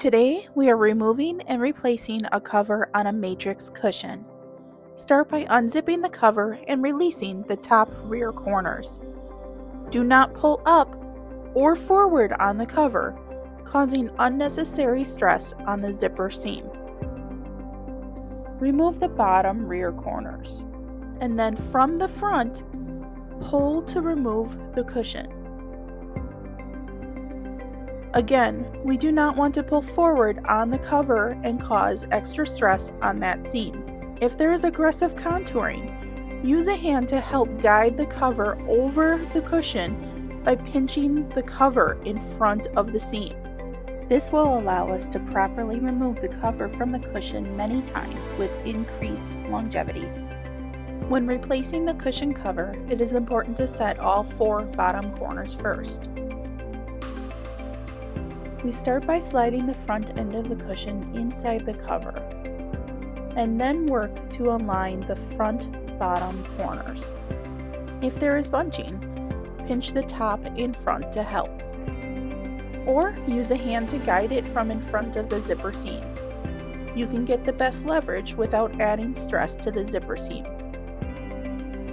Today, we are removing and replacing a cover on a matrix cushion. Start by unzipping the cover and releasing the top rear corners. Do not pull up or forward on the cover, causing unnecessary stress on the zipper seam. Remove the bottom rear corners, and then from the front, pull to remove the cushion. Again, we do not want to pull forward on the cover and cause extra stress on that seam. If there is aggressive contouring, use a hand to help guide the cover over the cushion by pinching the cover in front of the seam. This will allow us to properly remove the cover from the cushion many times with increased longevity. When replacing the cushion cover, it is important to set all 4 bottom corners first. We start by sliding the front end of the cushion inside the cover, and then work to align the front bottom corners. If there is bunching, pinch the top in front to help, or use a hand to guide it from in front of the zipper seam. You can get the best leverage without adding stress to the zipper seam.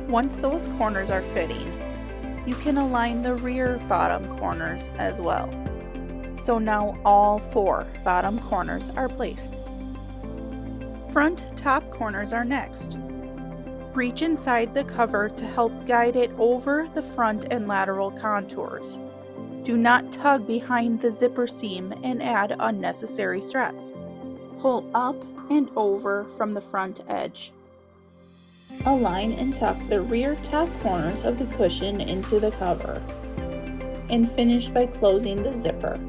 Once those corners are fitting, you can align the rear bottom corners as well. So now all 4 bottom corners are placed. Front top corners are next. Reach inside the cover to help guide it over the front and lateral contours. Do not tug behind the zipper seam and add unnecessary stress. Pull up and over from the front edge. Align and tuck the rear top corners of the cushion into the cover, and finish by closing the zipper.